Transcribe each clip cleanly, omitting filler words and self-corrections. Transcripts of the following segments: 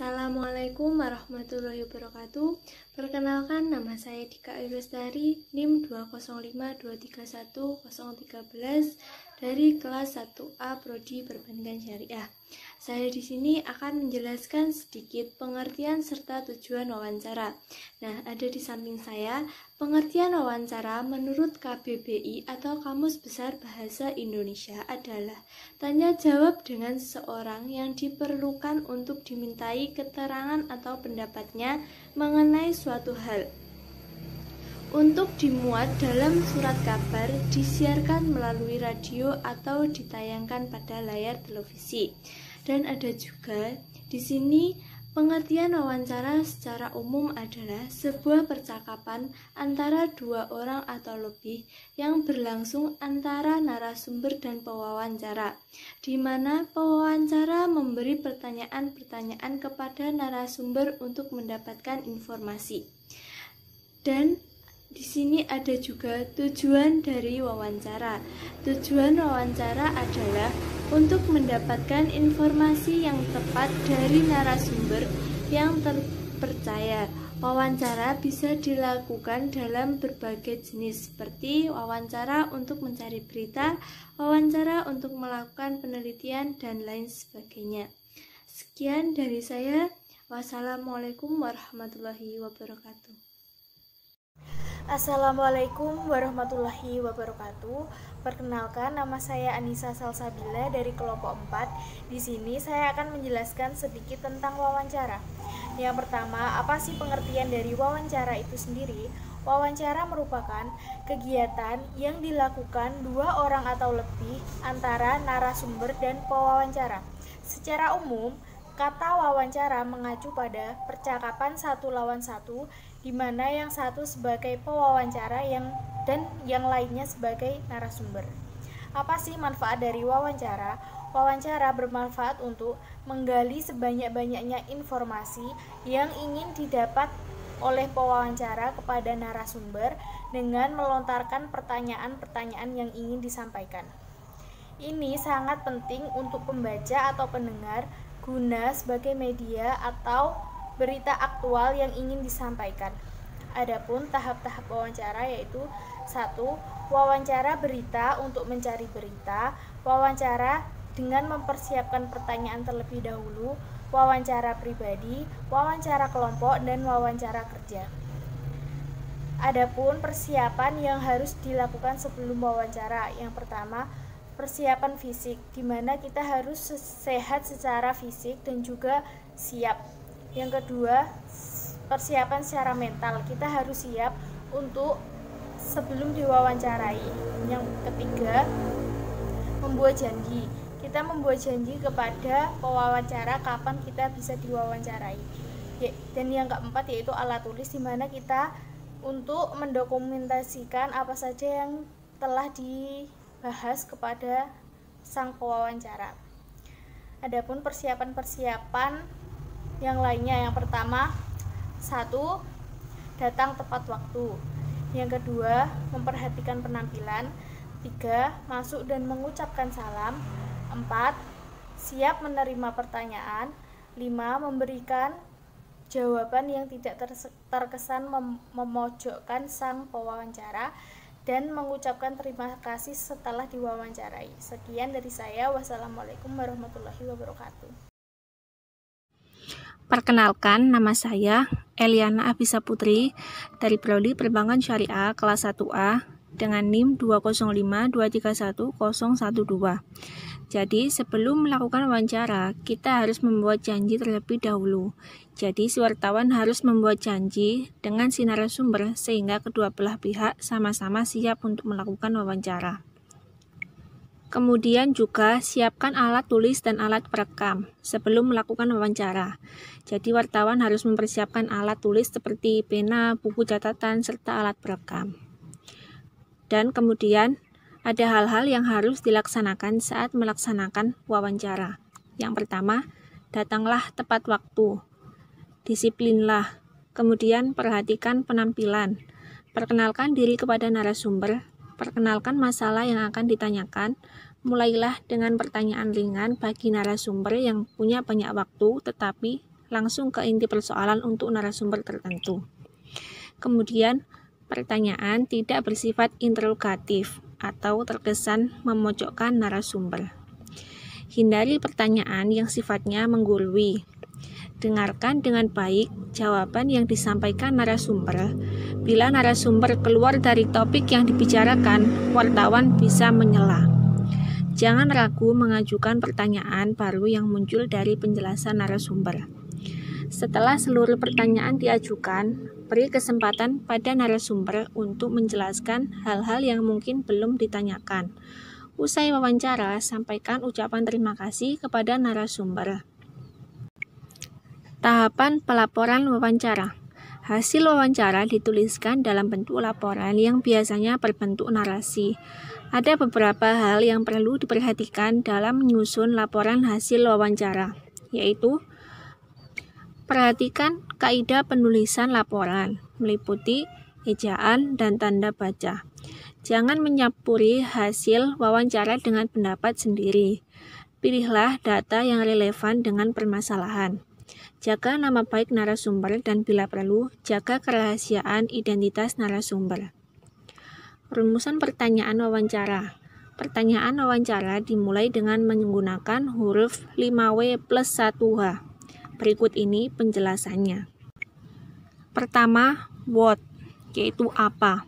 Assalamualaikum warahmatullahi wabarakatuh. Perkenalkan, nama saya Dika Lestari, NIM 205231013 dari kelas 1A Prodi Perbankan Syariah. Saya di sini akan menjelaskan sedikit pengertian serta tujuan wawancara. Nah, ada di samping saya pengertian wawancara menurut KBBI atau Kamus Besar Bahasa Indonesia adalah tanya jawab dengan seseorang yang diperlukan untuk dimintai keterangan atau pendapatnya mengenai suatu hal. Untuk dimuat dalam surat kabar, disiarkan melalui radio atau ditayangkan pada layar televisi. Dan ada juga di sini pengertian wawancara secara umum adalah sebuah percakapan antara dua orang atau lebih yang berlangsung antara narasumber dan pewawancara, di mana pewawancara memberi pertanyaan-pertanyaan kepada narasumber untuk mendapatkan informasi. Dan di sini ada juga tujuan dari wawancara. Tujuan wawancara adalah untuk mendapatkan informasi yang tepat dari narasumber yang terpercaya. Wawancara bisa dilakukan dalam berbagai jenis seperti wawancara untuk mencari berita, wawancara untuk melakukan penelitian, dan lain sebagainya. Sekian dari saya. Wassalamualaikum warahmatullahi wabarakatuh. Assalamualaikum warahmatullahi wabarakatuh. Perkenalkan, nama saya Anissa Salsabila dari kelompok 4. Di sini saya akan menjelaskan sedikit tentang wawancara. Yang pertama, apa sih pengertian dari wawancara itu sendiri? Wawancara merupakan kegiatan yang dilakukan dua orang atau lebih antara narasumber dan pewawancara. Secara umum, kata wawancara mengacu pada percakapan satu lawan satu, di mana yang satu sebagai pewawancara dan yang lainnya sebagai narasumber. Apa sih manfaat dari wawancara? Wawancara bermanfaat untuk menggali sebanyak-banyaknya informasi yang ingin didapat oleh pewawancara kepada narasumber dengan melontarkan pertanyaan-pertanyaan yang ingin disampaikan. Ini sangat penting untuk pembaca atau pendengar guna sebagai media atau berita aktual yang ingin disampaikan. Adapun tahap-tahap wawancara yaitu 1. Wawancara berita untuk mencari berita, wawancara dengan mempersiapkan pertanyaan terlebih dahulu, wawancara pribadi, wawancara kelompok, dan wawancara kerja. Adapun persiapan yang harus dilakukan sebelum wawancara. Yang pertama, persiapan fisik, di mana kita harus sehat secara fisik dan juga siap. Yang kedua, persiapan secara mental, kita harus siap untuk sebelum diwawancarai. Yang ketiga, membuat janji, kita membuat janji kepada pewawancara kapan kita bisa diwawancarai. Dan yang keempat yaitu alat tulis, di mana kita untuk mendokumentasikan apa saja yang telah dibahas kepada sang pewawancara. Adapun persiapan-persiapan yang lainnya, yang pertama, 1. Datang tepat waktu. Yang kedua, memperhatikan penampilan. 3. Masuk dan mengucapkan salam. 4. Siap menerima pertanyaan. 5. Memberikan jawaban yang tidak terkesan memojokkan sang pewawancara dan mengucapkan terima kasih setelah diwawancarai. Sekian dari saya. Wassalamualaikum warahmatullahi wabarakatuh. Perkenalkan, nama saya Eliana Afisa Putri dari Prodi Perbankan Syariah kelas 1A dengan NIM 205231012. Jadi, sebelum melakukan wawancara, kita harus membuat janji terlebih dahulu. Jadi, si wartawan harus membuat janji dengan si narasumber sehingga kedua belah pihak sama-sama siap untuk melakukan wawancara. Kemudian juga siapkan alat tulis dan alat perekam sebelum melakukan wawancara. Jadi wartawan harus mempersiapkan alat tulis seperti pena, buku catatan, serta alat perekam. Dan kemudian ada hal-hal yang harus dilaksanakan saat melaksanakan wawancara. Yang pertama, datanglah tepat waktu. Disiplinlah. Kemudian perhatikan penampilan. Perkenalkan diri kepada narasumber. Perkenalkan masalah yang akan ditanyakan. Mulailah dengan pertanyaan ringan bagi narasumber yang punya banyak waktu, tetapi langsung ke inti persoalan untuk narasumber tertentu. Kemudian, pertanyaan tidak bersifat interrogatif atau terkesan memojokkan narasumber. Hindari pertanyaan yang sifatnya menggurui. Dengarkan dengan baik jawaban yang disampaikan narasumber. Bila narasumber keluar dari topik yang dibicarakan, wartawan bisa menyela. Jangan ragu mengajukan pertanyaan baru yang muncul dari penjelasan narasumber. Setelah seluruh pertanyaan diajukan, beri kesempatan pada narasumber untuk menjelaskan hal-hal yang mungkin belum ditanyakan. Usai wawancara, sampaikan ucapan terima kasih kepada narasumber. Tahapan pelaporan wawancara. Hasil wawancara dituliskan dalam bentuk laporan yang biasanya berbentuk narasi. Ada beberapa hal yang perlu diperhatikan dalam menyusun laporan hasil wawancara, yaitu perhatikan kaidah penulisan laporan, meliputi ejaan dan tanda baca. Jangan menyampuri hasil wawancara dengan pendapat sendiri. Pilihlah data yang relevan dengan permasalahan. Jaga nama baik narasumber dan bila perlu, jaga kerahasiaan identitas narasumber. Rumusan pertanyaan wawancara. Pertanyaan wawancara dimulai dengan menggunakan huruf 5W plus 1H. Berikut ini penjelasannya. Pertama, what, yaitu apa.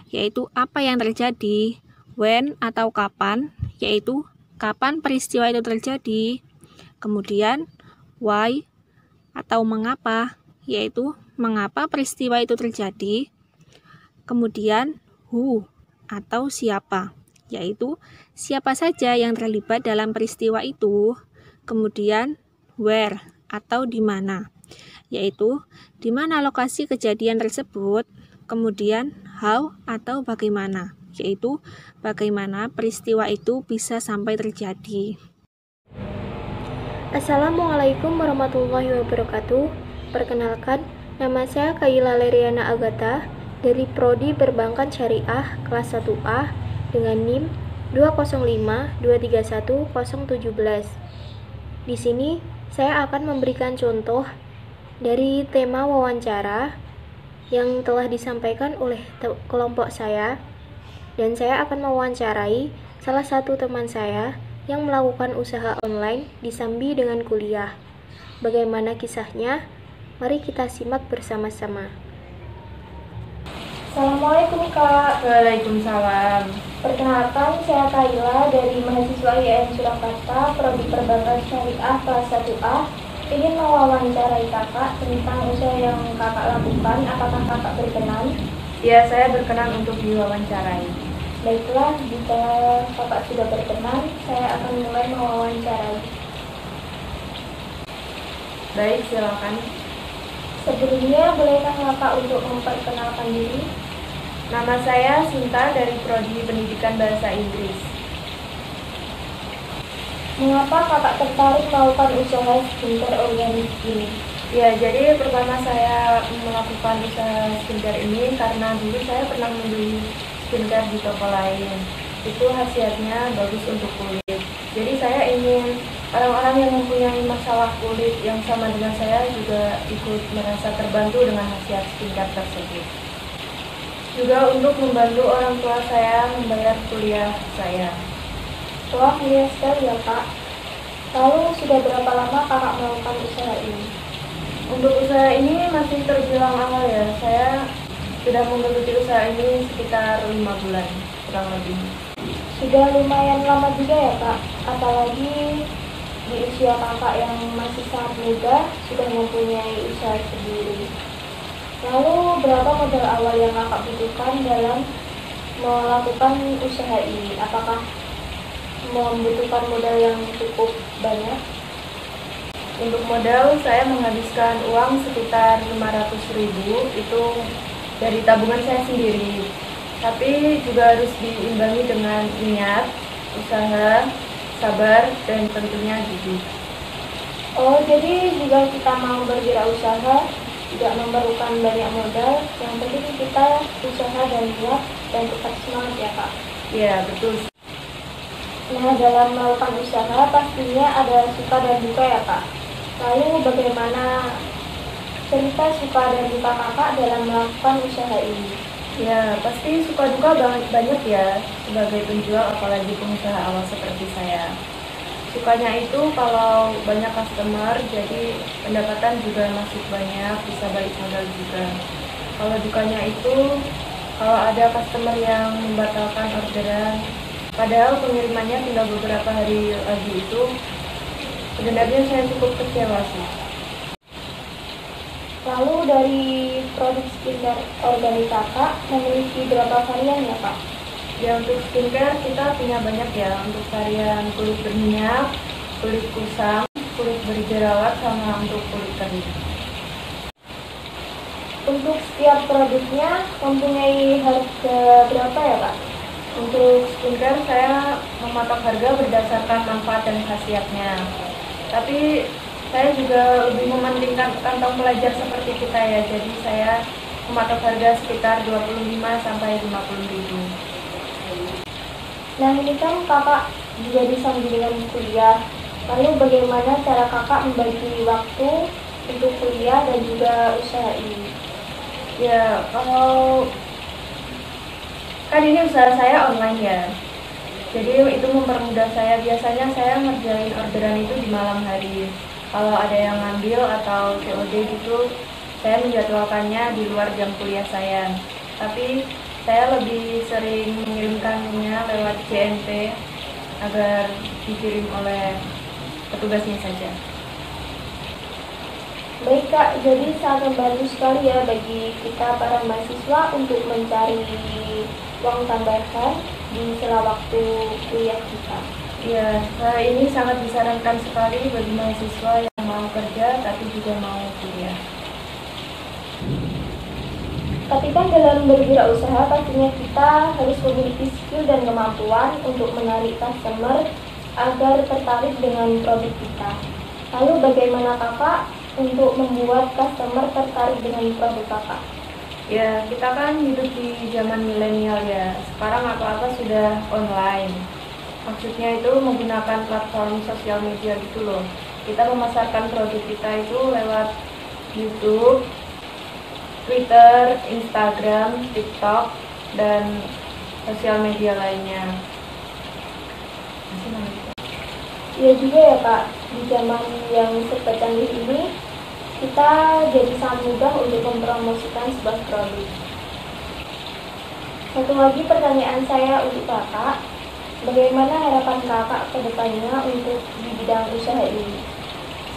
Yaitu apa yang terjadi. When atau kapan, yaitu kapan peristiwa itu terjadi. Kemudian, why atau mengapa, yaitu mengapa peristiwa itu terjadi. Kemudian, who atau siapa, yaitu siapa saja yang terlibat dalam peristiwa itu. Kemudian, where atau di mana, yaitu di mana lokasi kejadian tersebut. Kemudian, how atau bagaimana, yaitu bagaimana peristiwa itu bisa sampai terjadi. Assalamualaikum warahmatullahi wabarakatuh. Perkenalkan, nama saya Kaila Leriana Agatha dari Prodi Perbankan Syariah kelas 1A dengan NIM 205231017. Di sini saya akan memberikan contoh dari tema wawancara yang telah disampaikan oleh kelompok saya, dan saya akan mewawancarai salah satu teman saya yang melakukan usaha online disambi dengan kuliah. Bagaimana kisahnya? Mari kita simak bersama-sama. Assalamualaikum Kak. Waalaikumsalam. Perkenalkan, saya Kaila dari mahasiswa IAIN Surakarta, Prodi Perbankan Syariah kelas 1A. Ingin mewawancarai kakak tentang usaha yang kakak lakukan. Apakah kakak berkenan? Ya, saya berkenan untuk diwawancarai. Baiklah, jika kakak sudah berkenan, saya akan mulai mewawancarai. Baik, silakan. Sebelumnya, bolehkah kakak untuk memperkenalkan diri? Nama saya Sinta dari Prodi Pendidikan Bahasa Inggris. Mengapa kakak tertarik melakukan usaha skincare organik ini? Ya, jadi pertama saya melakukan usaha skincare ini karena dulu saya pernah membeli skincare di toko lain. Itu khasiatnya bagus untuk kulit. Jadi saya ingin orang-orang yang mempunyai masalah kulit yang sama dengan saya juga ikut merasa terbantu dengan khasiat skincare tersebut. Juga untuk membantu orang tua saya membayar kuliah saya. Wah, mulia sekali ya Kak. Lalu sudah berapa lama kakak melakukan usaha ini? Untuk usaha ini masih terbilang awal ya. Saya sudah menggeluti usaha ini sekitar 5 bulan kurang lebih. Sudah lumayan lama juga ya Kak, apalagi di usia kakak yang masih sangat muda sudah mempunyai usaha sendiri. Lalu berapa modal awal yang kakak butuhkan dalam melakukan usaha ini? Apakah membutuhkan modal yang cukup banyak? Untuk modal saya menghabiskan uang sekitar 500.000, itu dari tabungan saya sendiri. Tapi juga harus diimbangi dengan niat, usaha, sabar, dan tentunya gigih. Oh, jadi jika kita mau berwirausaha tidak memerlukan banyak modal, yang penting kita usaha dan niat dan tetap semangat ya Kak. Iya, betul. Nah, dalam melakukan usaha pastinya ada suka dan duka ya Kak. Lalu bagaimana cerita suka dan duka kakak dalam melakukan usaha ini? Ya, pasti suka duka banyak ya sebagai penjual, apalagi pengusaha awal seperti saya. Sukanya itu kalau banyak customer, jadi pendapatan juga masih banyak, bisa balik modal juga. Kalau dukanya itu kalau ada customer yang membatalkan orderan, padahal pengirimannya tinggal beberapa hari lagi, itu sebenarnya saya cukup kecewa sih. Lalu dari produk skincare organik kakak memiliki berapa varian ya Pak? Ya, untuk skincare kita punya banyak ya, untuk varian kulit berminyak, kulit kusam, kulit berjerawat, sama untuk kulit kering. Untuk setiap produknya mempunyai harga berapa ya Pak? Untuk skincare saya mematok harga berdasarkan manfaat dan khasiatnya. Tapi saya juga lebih mementingkan kantong pelajar seperti kita ya, jadi saya mematok harga sekitar 25–50.000. Nah ini kan kakak juga disambung dengan kuliah. Lalu bagaimana cara kakak membagi waktu untuk kuliah dan juga usaha ini? Ya, kalau kan ini usaha saya online ya, jadi itu mempermudah saya. Biasanya saya ngerjain orderan itu di malam hari. Kalau ada yang ngambil atau COD gitu, saya menjadwalkannya di luar jam kuliah saya. Tapi saya lebih sering mengirimkannya lewat JNT agar dikirim oleh petugasnya saja. Baik Kak, jadi sangat membantu sekali ya bagi kita para mahasiswa untuk mencari uang tambahan di sela waktu kuliah kita. Ya, ini sangat disarankan sekali bagi mahasiswa yang mau kerja tapi juga mau kuliah. Tapi kan dalam berwirausaha pastinya kita harus memiliki skill dan kemampuan untuk menarik customer agar tertarik dengan produk kita. Lalu bagaimana kakak untuk membuat customer tertarik dengan produk kakak? Ya, kita kan hidup di zaman milenial ya. Sekarang apa-apa sudah online. Maksudnya itu menggunakan platform sosial media gitu loh. Kita memasarkan produk kita itu lewat YouTube, Twitter, Instagram, TikTok, dan sosial media lainnya. Iya juga ya Kak, di zaman yang serba canggih ini kita jadi sangat mudah untuk mempromosikan sebuah produk. Satu lagi pertanyaan saya untuk kakak, bagaimana harapan kakak ke depannya untuk di bidang usaha ini?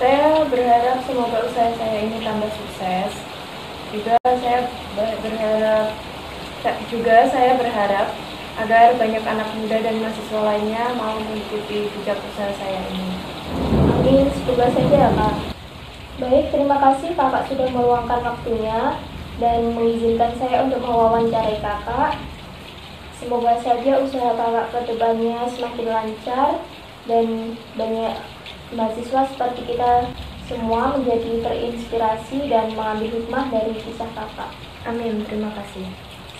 Saya berharap semoga usaha saya ini tambah sukses. Juga saya berharap agar banyak anak muda dan mahasiswa lainnya mau mengikuti jejak usaha saya ini. Amin, semoga saja ya Kak. Baik, terima kasih kakak sudah meluangkan waktunya dan mengizinkan saya untuk mewawancarai kakak. Semoga saja usaha kakak ke depannya semakin lancar dan banyak mahasiswa seperti kita semua menjadi terinspirasi dan mengambil hikmah dari kisah kakak. Amin, terima kasih.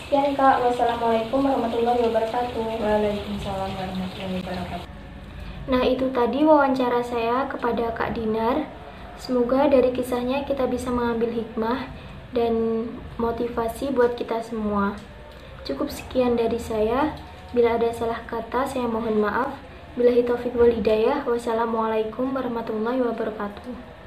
Sekian Kak, wassalamualaikum warahmatullahi wabarakatuh. Waalaikumsalam warahmatullahi wabarakatuh. Nah itu tadi wawancara saya kepada Kak Dinar. Semoga dari kisahnya kita bisa mengambil hikmah dan motivasi buat kita semua. Cukup sekian dari saya. Bila ada salah kata saya mohon maaf. Billahi taufiq wal hidayah. Wassalamualaikum warahmatullahi wabarakatuh.